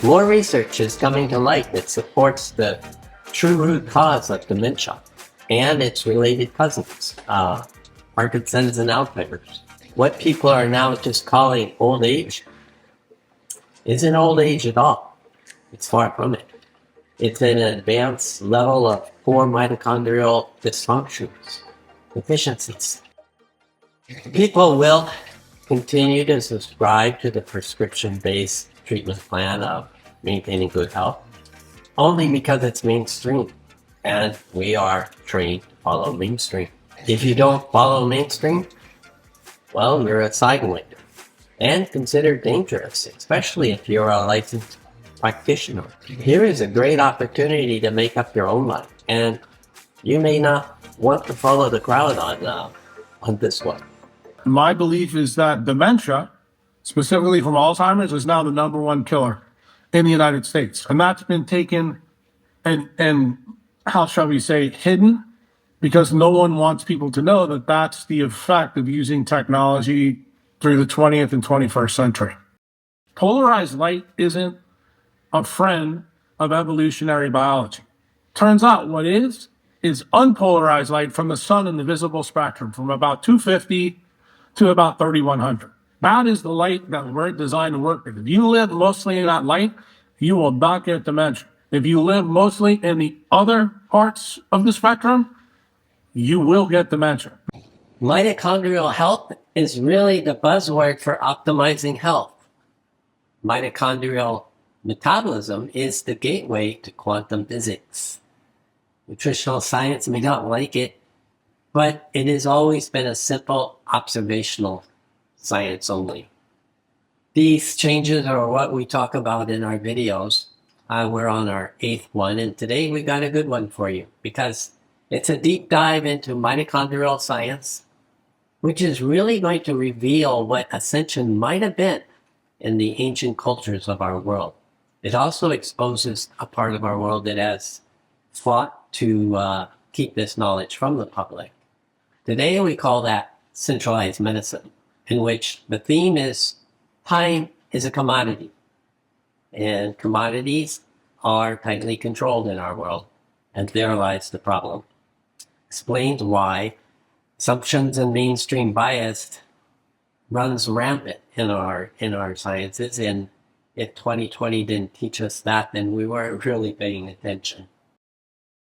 More research is coming to light that supports the true root cause of dementia and its related cousins, Parkinson's and Alzheimer's. What people are now just calling old age isn't old age at all. It's far from it. It's an advanced level of poor mitochondrial dysfunctions, deficiencies. People will continue to subscribe to the prescription-based treatment plan of maintaining good health only because it's mainstream, and we are trained to follow mainstream. If you don't follow mainstream, well, you're a sidewinder and considered dangerous, especially if you're a licensed practitioner. Here is a great opportunity to make up your own life, and you may not want to follow the crowd on this one. My belief is that dementia, specifically from Alzheimer's, is now the #1 killer in the United States. And that's been taken and how shall we say, hidden, because no one wants people to know that that's the effect of using technology through the 20th and 21st century. Polarized light isn't a friend of evolutionary biology. Turns out what is unpolarized light from the sun in the visible spectrum, from about 250 to about 3100. That is the light that we're designed to work with. If you live mostly in that light, you will not get dementia. If you live mostly in the other parts of the spectrum, you will get dementia. Mitochondrial health is really the buzzword for optimizing health. Mitochondrial metabolism is the gateway to quantum physics. Nutritional science may not like it, but it has always been a simple observational science only. These changes are what we talk about in our videos. We're on our 8th one, and today we got a good one for you because it's a deep dive into mitochondrial science, which is really going to reveal what ascension might have been in the ancient cultures of our world. It also exposes a part of our world that has fought to keep this knowledge from the public. Today we call that centralized medicine, in which the theme is time is a commodity, and commodities are tightly controlled in our world, and there lies the problem. Explains why assumptions and mainstream bias runs rampant in our sciences, and if 2020 didn't teach us that, then we weren't really paying attention.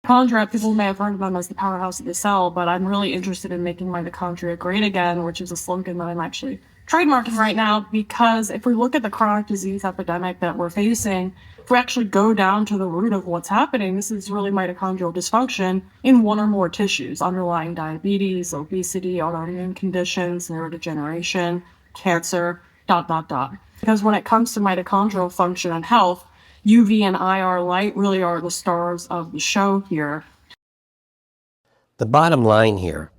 Mitochondria, people may have heard of them as the powerhouse of the cell, but I'm really interested in making mitochondria great again, which is a slogan that I'm actually trademarking right now, because if we look at the chronic disease epidemic that we're facing, if we actually go down to the root of what's happening, this is really mitochondrial dysfunction in one or more tissues, underlying diabetes, obesity, autoimmune conditions, neurodegeneration, cancer, ... Because when it comes to mitochondrial function and health, UV and IR light really are the stars of the show here. The bottom line here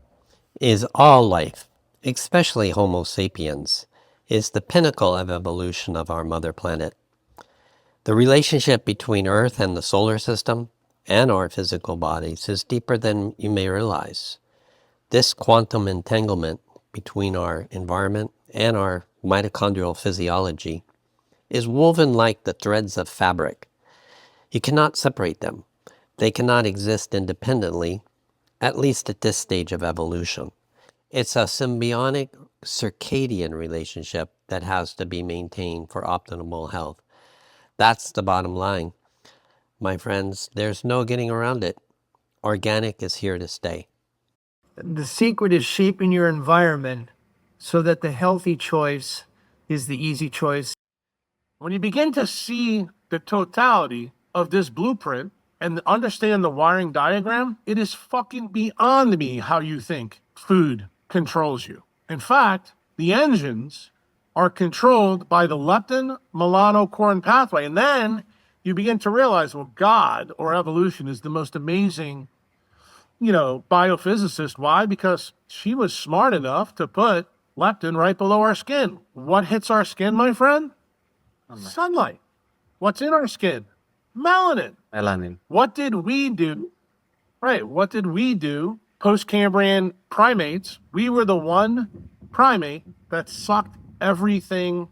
is all life, especially Homo sapiens, is the pinnacle of evolution of our mother planet. The relationship between Earth and the solar system and our physical bodies is deeper than you may realize. This quantum entanglement between our environment and our mitochondrial physiology is woven like the threads of fabric. You cannot separate them. They cannot exist independently, at least at this stage of evolution. It's a symbiotic circadian relationship that has to be maintained for optimal health. That's the bottom line. My friends, there's no getting around it. Organic is here to stay. The secret is shaping your environment so that the healthy choice is the easy choice. When you begin to see the totality of this blueprint and understand the wiring diagram, it is fucking beyond me how you think food controls you. In fact, the engines are controlled by the leptin melanocortin pathway. And then you begin to realize, well, God or evolution is the most amazing, biophysicist. Why? Because she was smart enough to put leptin right below our skin. What hits our skin, my friend? Sunlight. What's in our skin? Melanin. What did we do? Right. What did we do? Post-Cambrian primates. We were the one primate that sucked everything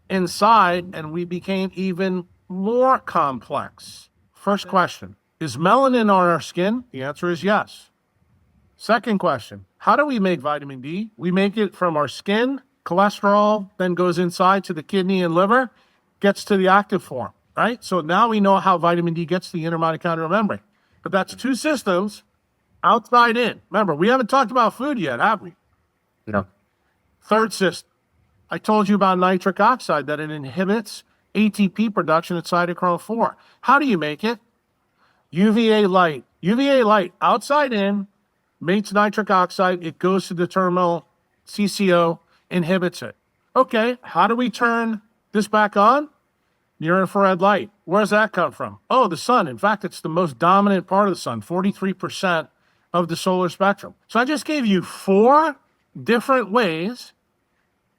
inside, and we became even more complex. First question, is melanin on our skin? The answer is yes. Second question, how do we make vitamin D? We make it from our skin, cholesterol, then goes inside to the kidney and liver, gets to the active form, right? So now we know how vitamin D gets to the inner mitochondrial membrane. But that's two systems, outside in. Remember, we haven't talked about food yet, have we? No. Third system, I told you about nitric oxide, that it inhibits ATP production at cytochrome 4. How do you make it? UVA light. UVA light, outside in, makes nitric oxide. It goes to the terminal CCO, inhibits it. Okay, how do we turn this back on? Near infrared light. Where does that come from? Oh, the sun. In fact, it's the most dominant part of the sun, 43% of the solar spectrum. So I just gave you 4 different ways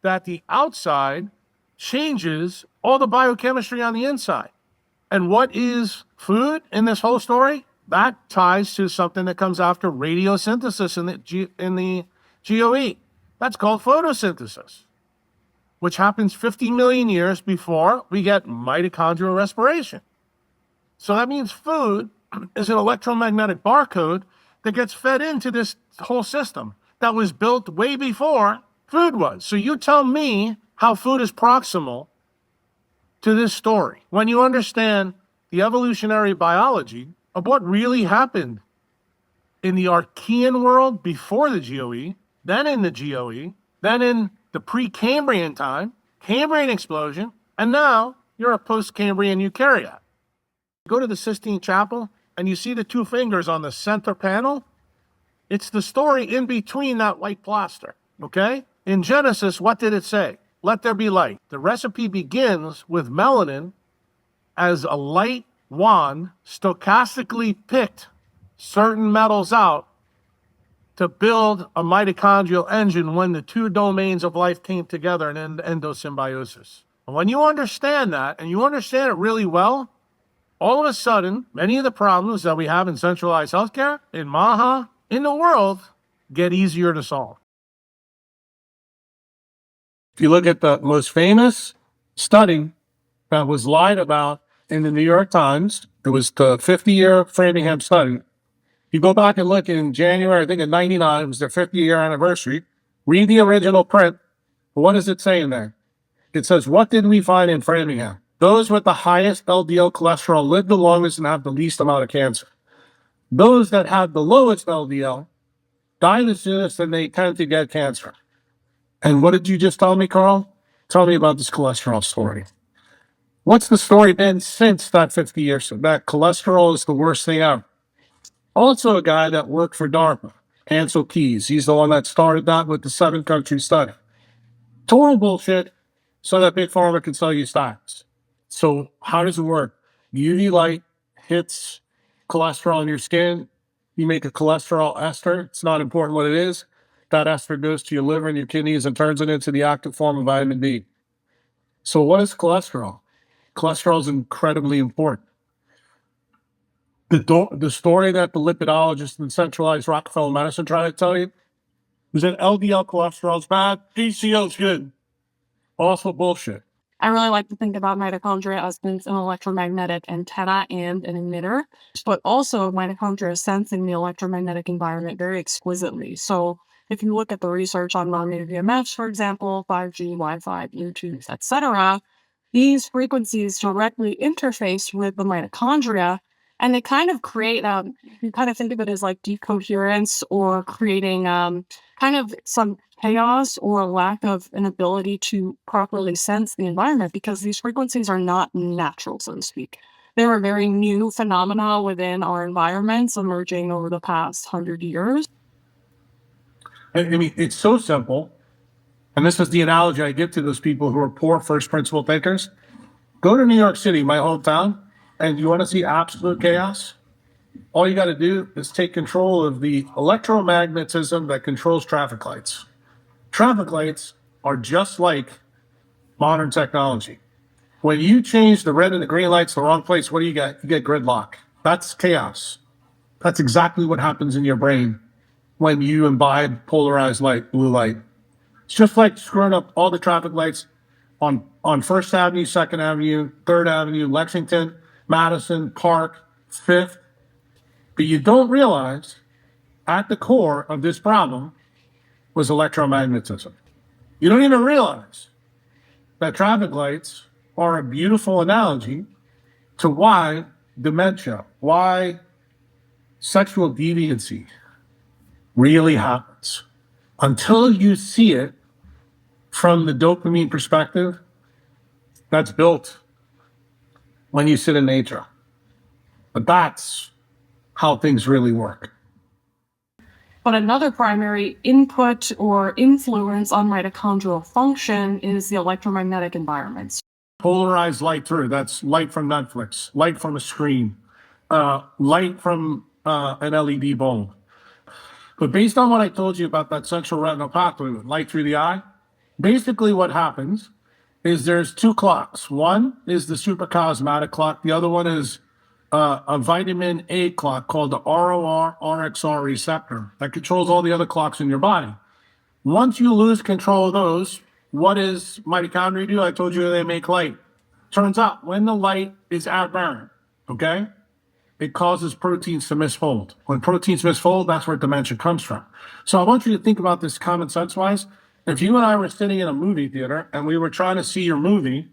that the outside changes all the biochemistry on the inside. And what is food in this whole story? That ties to something that comes after radiosynthesis in the GOE. That's called photosynthesis, which happens 50 million years before we get mitochondrial respiration. So that means food is an electromagnetic barcode that gets fed into this whole system that was built way before food was. So you tell me how food is proximal to this story. When you understand the evolutionary biology of what really happened in the Archean world before the GOE, then in the GOE, then in the Precambrian time, Cambrian explosion, and now you're a post-Cambrian eukaryote. Go to the Sistine Chapel and you see the 2 fingers on the center panel. It's the story in between that white plaster, okay? In Genesis, what did it say? Let there be light. The recipe begins with melanin as a light wand stochastically picked certain metals out to build a mitochondrial engine when the 2 domains of life came together in endosymbiosis. And when you understand that, and you understand it really well, all of a sudden, many of the problems that we have in centralized healthcare, in MAHA, in the world, get easier to solve. If you look at the most famous study that was lied about in the New York Times, it was the 50-year Framingham study. You go back and look in January, I think in 99, it was their 50-year anniversary. Read the original print. What does it say in there? It says, what did we find in Framingham? Those with the highest LDL cholesterol live the longest and have the least amount of cancer. Those that have the lowest LDL die the soonest and they tend to get cancer. And what did you just tell me, Carl? Tell me about this cholesterol story. What's the story been since that 50 years? That cholesterol is the worst thing ever. Also a guy that worked for DARPA, Ansel Keys. He's the one that started that with the 7-country study. Total bullshit so that Big Pharma can sell you stocks. So how does it work? UV light hits cholesterol in your skin. You make a cholesterol ester. It's not important what it is. That ester goes to your liver and your kidneys and turns it into the active form of vitamin D. So what is cholesterol? Cholesterol is incredibly important. The story that the lipidologist in centralized Rockefeller medicine tried to tell you was that LDL cholesterol is bad, HCl is good. Also bullshit. I really like to think about mitochondria as being an electromagnetic antenna and an emitter, but also mitochondria sensing the electromagnetic environment very exquisitely. So if you look at the research on non-native EMFs, for example, 5G, Wi-Fi, Bluetooth, etc., these frequencies directly interface with the mitochondria, and they kind of create, you kind of think of it as like decoherence or creating kind of some chaos or lack of an ability to properly sense the environment, because these frequencies are not natural, so to speak. They're a very new phenomena within our environments emerging over the past 100 years. I mean, it's so simple. And this is the analogy I give to those people who are poor first principle thinkers. Go to New York City, my hometown, and you want to see absolute chaos? All you got to do is take control of the electromagnetism that controls traffic lights. Traffic lights are just like modern technology. When you change the red and the green lights to the wrong place, what do you get? You get gridlock. That's chaos. That's exactly what happens in your brain when you imbibe polarized light, blue light. It's just like screwing up all the traffic lights on on First Avenue, Second Avenue, Third Avenue, Lexington, Madison, Park, Fifth. But you don't realize at the core of this problem was electromagnetism. You don't even realize that traffic lights are a beautiful analogy to why dementia, why sexual deviancy really happens. Until you see it from the dopamine perspective that's built when you sit in nature. But that's how things really work. But another primary input or influence on mitochondrial function is the electromagnetic environments. Polarized light through, that's light from Netflix, light from a screen, light from an LED bulb. But based on what I told you about that central retinal pathway with light through the eye, basically what happens is there's two clocks. One is the suprachiasmatic clock. The other one is a vitamin A clock called the ROR RXR receptor that controls all the other clocks in your body. Once you lose control of those, what does mitochondria do? I told you they make light. Turns out when the light is aberrant, okay, it causes proteins to misfold. When proteins misfold, that's where dementia comes from. So I want you to think about this common sense wise. If you and I were sitting in a movie theater and we were trying to see your movie,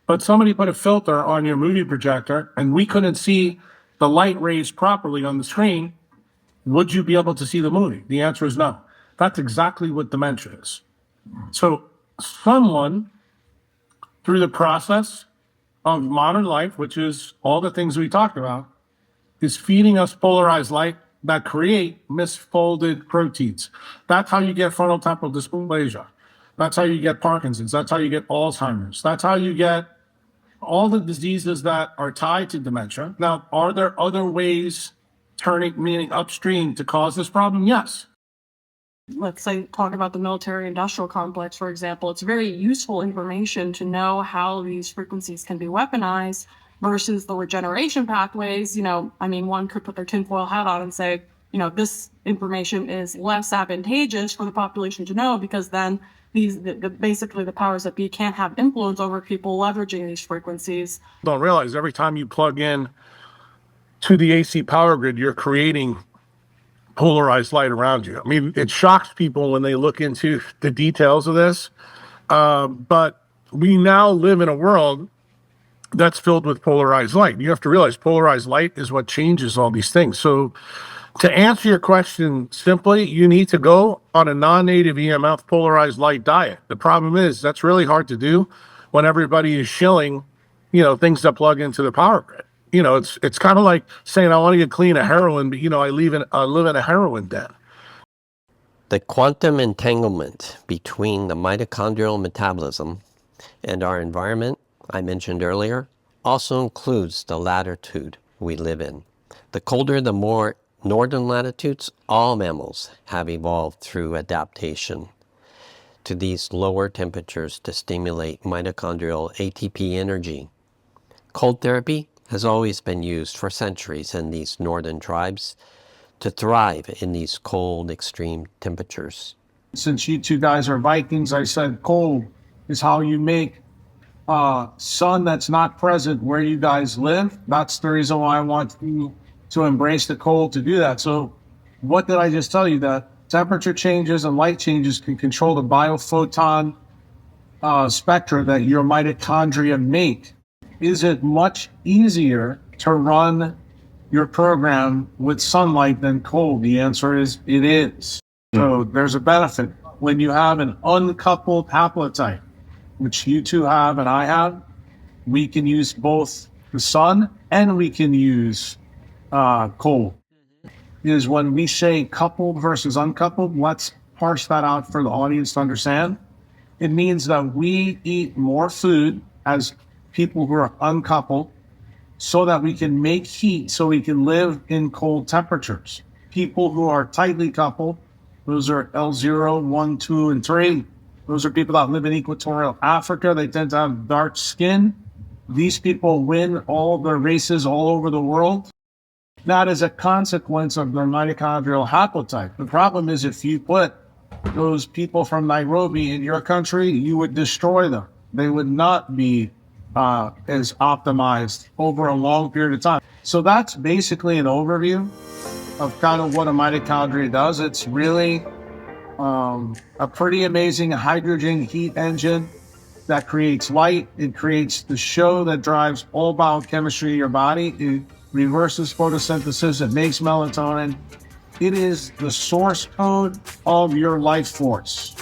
but somebody put a filter on your movie projector and we couldn't see the light rays properly on the screen, would you be able to see the movie? The answer is no. That's exactly what dementia is. So someone, through the process of modern life, which is all the things we talked about, is feeding us polarized light that create misfolded proteins. That's how you get frontal temporal dysplasia. That's how you get Parkinson's. That's how you get Alzheimer's. That's how you get all the diseases that are tied to dementia. Now, are there other ways meaning upstream to cause this problem? Yes. Let's say, talk about the military industrial complex, for example. It's very useful information to know how these frequencies can be weaponized versus the regeneration pathways. One could put their tinfoil hat on and say, this information is less advantageous for the population to know because then basically the powers that be can't have influence over people leveraging these frequencies. Don't realize every time you plug in to the AC power grid, you're creating polarized light around you. It shocks people when they look into the details of this, but we now live in a world that's filled with polarized light. You have to realize polarized light is what changes all these things. So to answer your question simply, you need to go on a non-native EMF polarized light diet. The problem is that's really hard to do when everybody is shilling, things that plug into the power grid. It's kind of like saying I want to get clean of heroin, but I live in a heroin den. The quantum entanglement between the mitochondrial metabolism and our environment, I mentioned earlier, also includes the latitude we live in. The colder, the more northern latitudes, all mammals have evolved through adaptation to these lower temperatures to stimulate mitochondrial ATP energy. Cold therapy has always been used for centuries in these northern tribes to thrive in these cold, extreme temperatures. Since you two guys are Vikings, I said cold is how you make sun that's not present where you guys live. That's the reason why I want you to embrace the cold to do that. So what did I just tell you? That temperature changes and light changes can control the biophoton spectra that your mitochondria make. Is it much easier to run your program with sunlight than cold? The answer is it is. So there's a benefit. When you have an uncoupled haplotype, which you two have and I have, we can use both the sun and we can use cold. Is when we say coupled versus uncoupled, let's parse that out for the audience to understand. It means that we eat more food as people who are uncoupled so that we can make heat so we can live in cold temperatures. People who are tightly coupled, those are L0, 1, 2, and 3. Those are people that live in equatorial Africa. They tend to have dark skin. These people win all the races all over the world. That is a consequence of their mitochondrial haplotype. The problem is if you put those people from Nairobi in your country, you would destroy them. they would not be as optimized over a long period of time. So that's basically an overview of kind of what a mitochondria does. It's really a pretty amazing hydrogen heat engine that creates light. It creates the show that drives all biochemistry in your body. It reverses photosynthesis. It makes melatonin. It is the source code of your life force.